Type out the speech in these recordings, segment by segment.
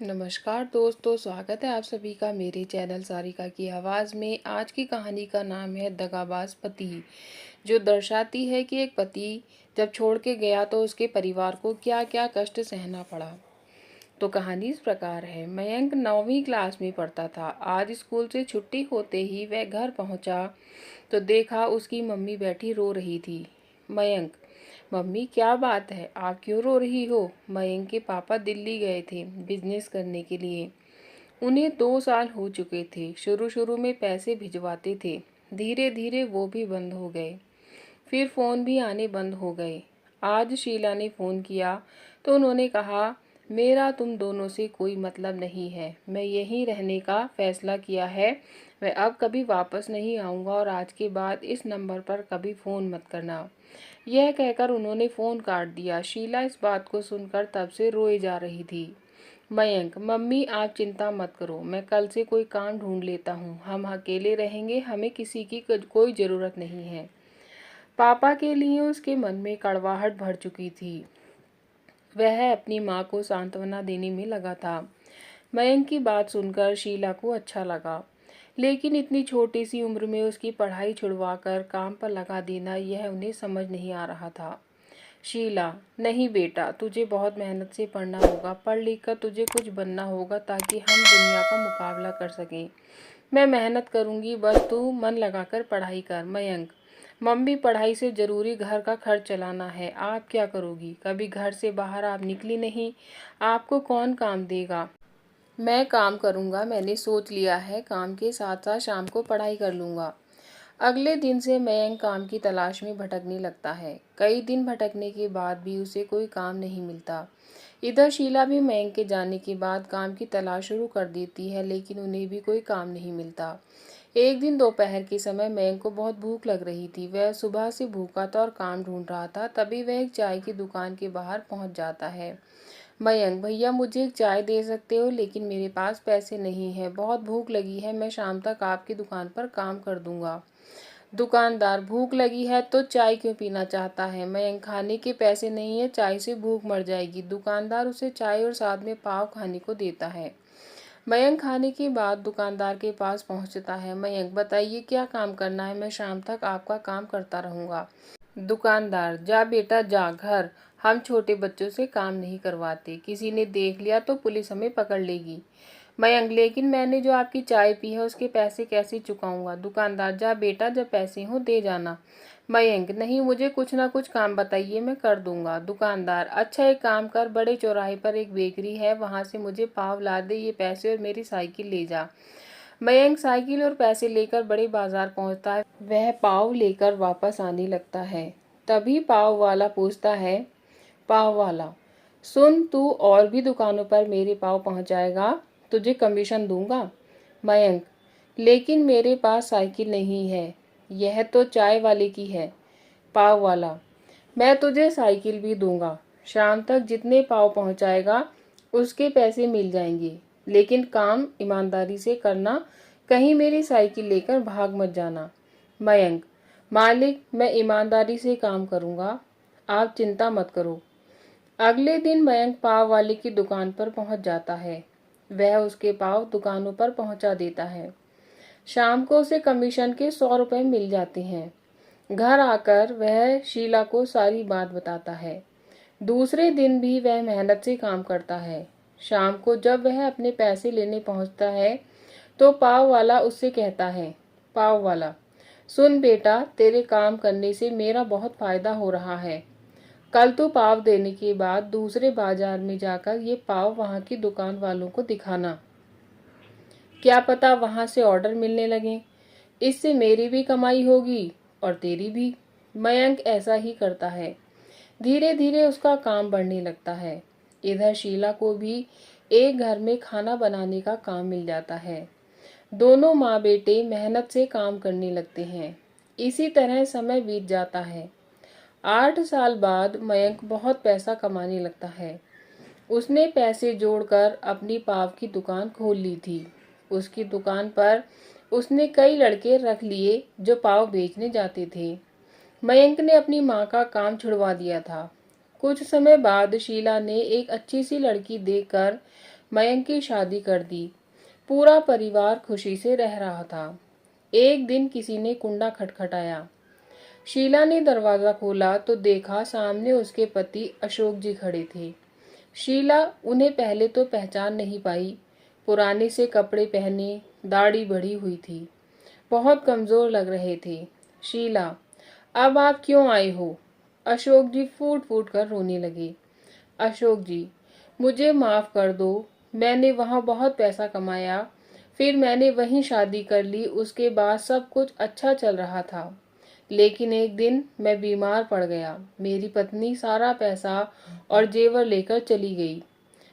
नमस्कार दोस्तों, स्वागत है आप सभी का मेरे चैनल सारिका की आवाज़ में। आज की कहानी का नाम है दगाबाज पति, जो दर्शाती है कि एक पति जब छोड़ के गया तो उसके परिवार को क्या क्या कष्ट सहना पड़ा। तो कहानी इस प्रकार है। मयंक 9वीं क्लास में पढ़ता था। आज स्कूल से छुट्टी होते ही वह घर पहुंचा तो देखा उसकी मम्मी बैठी रो रही थी। मयंक, मम्मी क्या बात है, आप क्यों रो रही हो? मयंक के पापा दिल्ली गए थे बिजनेस करने के लिए। उन्हें 2 साल हो चुके थे। शुरू शुरू में पैसे भिजवाते थे, धीरे धीरे वो भी बंद हो गए। फिर फ़ोन भी आने बंद हो गए। आज शीला ने फ़ोन किया तो उन्होंने कहा, मेरा तुम दोनों से कोई मतलब नहीं है। मैं यहीं रहने का फ़ैसला किया है। मैं अब कभी वापस नहीं आऊँगा और आज के बाद इस नंबर पर कभी फ़ोन मत करना। यह कहकर उन्होंने फ़ोन काट दिया। शीला इस बात को सुनकर तब से रोए जा रही थी। मयंक, मम्मी आप चिंता मत करो, मैं कल से कोई काम ढूंढ लेता हूँ। हम अकेले रहेंगे, हमें किसी की कोई ज़रूरत नहीं है। पापा के लिए उसके मन में कड़वाहट भर चुकी थी। वह अपनी माँ को सांत्वना देने में लगा था। मयंक की बात सुनकर शीला को अच्छा लगा, लेकिन इतनी छोटी सी उम्र में उसकी पढ़ाई छुड़वाकर काम पर लगा देना, यह उन्हें समझ नहीं आ रहा था। शीला, नहीं बेटा, तुझे बहुत मेहनत से पढ़ना होगा। पढ़ लिख कर तुझे कुछ बनना होगा ताकि हम दुनिया का मुकाबला कर सकें। मैं मेहनत करूंगी, बस तू मन लगाकर पढ़ाई कर। मयंक, मम्मी पढ़ाई से ज़रूरी घर का खर्च चलाना है। आप क्या करोगी? कभी घर से बाहर आप निकली नहीं, आपको कौन काम देगा? मैं काम करूंगा, मैंने सोच लिया है। काम के साथ साथ शाम को पढ़ाई कर लूंगा। अगले दिन से मयंक काम की तलाश में भटकने लगता है। कई दिन भटकने के बाद भी उसे कोई काम नहीं मिलता। इधर शीला भी मयंक के जाने के बाद काम की तलाश शुरू कर देती है, लेकिन उन्हें भी कोई काम नहीं मिलता। एक दिन दोपहर के समय मयंक को बहुत भूख लग रही थी। वह सुबह से भूखा था और काम ढूंढ रहा था। तभी वह एक चाय की दुकान के बाहर पहुंच जाता है। मयंक, भैया मुझे एक चाय दे सकते हो? लेकिन मेरे पास पैसे नहीं है, बहुत भूख लगी है। मैं शाम तक आपकी दुकान पर काम कर दूंगा। दुकानदार, भूख लगी है तो चाय क्यों पीना चाहता है? मयंक, खाने के पैसे नहीं है, चाय से भूख मर जाएगी। दुकानदार उसे चाय और साथ में पाव खाने को देता है। मयंक खाने के बाद दुकानदार के पास पहुंचता है। मयंक, बताइए क्या काम करना है? मैं शाम तक आपका काम करता रहूंगा। दुकानदार, जा बेटा जा घर, हम छोटे बच्चों से काम नहीं करवाते। किसी ने देख लिया तो पुलिस हमें पकड़ लेगी। मयंक, लेकिन मैंने जो आपकी चाय पी है उसके पैसे कैसे चुकाऊंगा? दुकानदार, जा बेटा, जब पैसे हो दे जाना। मयंक, नहीं, मुझे कुछ ना कुछ काम बताइए, मैं कर दूंगा। दुकानदार, अच्छा एक काम कर, बड़े चौराहे पर एक बेकरी है, वहां से मुझे पाव ला दे। ये पैसे और मेरी साइकिल ले जा। मयंक साइकिल और पैसे लेकर बड़े बाजार पहुंचता है। वह पाव लेकर वापस आने लगता है। तभी पाव वाला पूछता है, पाव वाला, सुन, तू और भी दुकानों पर मेरे पाव पहुंचाएगा, तुझे कमीशन दूंगा। मयंक, लेकिन मेरे पास साइकिल नहीं है, यह तो चाय वाले की है। पाव वाला, मैं तुझे साइकिल भी दूंगा। शाम तक जितने पाव पहुंचाएगा उसके पैसे मिल जाएंगे, लेकिन काम ईमानदारी से करना, कहीं मेरी साइकिल लेकर भाग मत जाना। मयंक, मालिक, मैं ईमानदारी से काम करूंगा, आप चिंता मत करो। अगले दिन मयंक पाव वाले की दुकान पर पहुंच जाता है। वह उसके पाव दुकानों पर पहुंचा देता है। शाम को उसे कमीशन के 100 रुपए मिल जाते हैं। घर आकर वह शीला को सारी बात बताता है। दूसरे दिन भी वह मेहनत से काम करता है। शाम को जब वह अपने पैसे लेने पहुंचता है तो पाव वाला उससे कहता है, पाव वाला, सुन बेटा, तेरे काम करने से मेरा बहुत फायदा हो रहा है। कल तो पाव देने के बाद दूसरे बाजार में जाकर ये पाव वहां की दुकान वालों को दिखाना। क्या पता वहां से ऑर्डर मिलने लगे। इससे मेरी भी कमाई होगी और तेरी भी। मयंक ऐसा ही करता है। धीरे धीरे उसका काम बढ़ने लगता है। इधर शीला को भी एक घर में खाना बनाने का काम मिल जाता है। दोनों माँ बेटे मेहनत से काम करने लगते हैं। इसी तरह समय बीत जाता है। 8 साल बाद मयंक बहुत पैसा कमाने लगता है। उसने पैसे जोड़कर अपनी पाव की दुकान खोल ली थी। उसकी दुकान पर उसने कई लड़के रख लिए जो पाव बेचने जाते थे। मयंक ने अपनी माँ का काम छुड़वा दिया था। कुछ समय बाद शीला ने एक अच्छी सी लड़की देखकर मयंक की शादी कर दी। पूरा परिवार खुशी से रह रहा था। एक दिन किसी ने कुंडा खटखटाया। शीला ने दरवाजा खोला तो देखा सामने उसके पति अशोक जी खड़े थे। शीला उन्हें पहले तो पहचान नहीं पाई। पुराने से कपड़े पहने, दाढ़ी बढ़ी हुई थी, बहुत कमजोर लग रहे थे। शीला, अब आप क्यों आए हो? अशोक जी फूट फूट कर रोने लगे। अशोक जी, मुझे माफ कर दो। मैंने वहाँ बहुत पैसा कमाया, फिर मैंने वहीं शादी कर ली। उसके बाद सब कुछ अच्छा चल रहा था, लेकिन एक दिन मैं बीमार पड़ गया। मेरी पत्नी सारा पैसा और जेवर लेकर चली गई।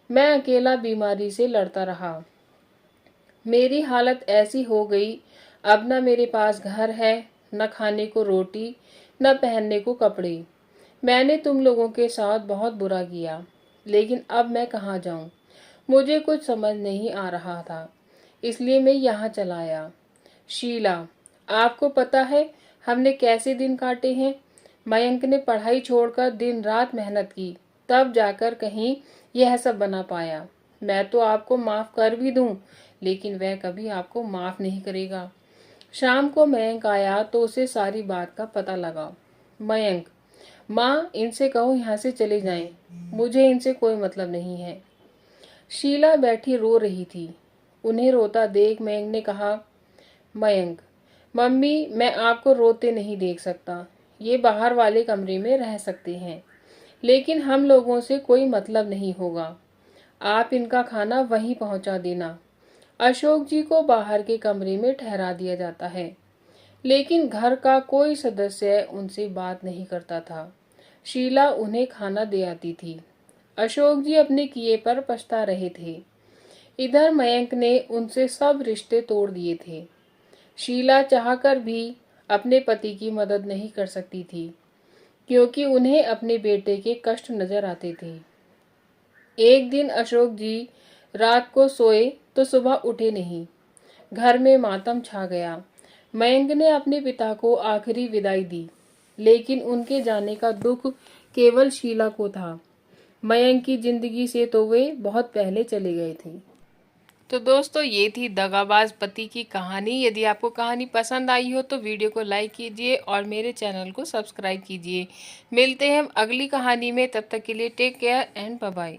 मैं अकेला बीमारी से लड़ता रहा। मेरी हालत ऐसी हो गई, अब न मेरे पास घर है, न खाने को रोटी, न पहनने को कपड़े। मैंने तुम लोगों के साथ बहुत बुरा किया, लेकिन अब मैं कहाँ जाऊं? मुझे कुछ समझ नहीं आ रहा था, इसलिए मैं यहाँ चला आया। शीला, आपको पता है हमने कैसे दिन काटे हैं? मयंक ने पढ़ाई छोड़कर दिन रात मेहनत की, तब जाकर कहीं यह सब बना पाया। मैं तो आपको माफ कर भी दूं, लेकिन वह कभी आपको माफ नहीं करेगा। शाम को मयंक आया तो उसे सारी बात का पता लगा। मयंक, माँ, इनसे कहो यहाँ से चले जाएं, मुझे इनसे कोई मतलब नहीं है। शीला बैठी रो रही थी। उन्हें रोता देख मयंक ने कहा, मयंक, मम्मी, मैं आपको रोते नहीं देख सकता। ये बाहर वाले कमरे में रह सकते हैं, लेकिन हम लोगों से कोई मतलब नहीं होगा। आप इनका खाना वहीं पहुंचा देना। अशोक जी को बाहर के कमरे में ठहरा दिया जाता है, लेकिन घर का कोई सदस्य उनसे बात नहीं करता था। शीला उन्हें खाना दे आती थी। अशोक जी अपने किए पर पछता रहे थे। इधर मयंक ने उनसे सब रिश्ते तोड़ दिए थे। शीला चाहकर भी अपने पति की मदद नहीं कर सकती थी, क्योंकि उन्हें अपने बेटे के कष्ट नजर आते थे। एक दिन अशोक जी रात को सोए तो सुबह उठे नहीं। घर में मातम छा गया। मयंक ने अपने पिता को आखिरी विदाई दी, लेकिन उनके जाने का दुख केवल शीला को था। मयंक की जिंदगी से तो वे बहुत पहले चले गए थे। तो दोस्तों, ये थी दगाबाज पति की कहानी। यदि आपको कहानी पसंद आई हो तो वीडियो को लाइक कीजिए और मेरे चैनल को सब्सक्राइब कीजिए। मिलते हैं अगली कहानी में, तब तक के लिए take care and bye bye.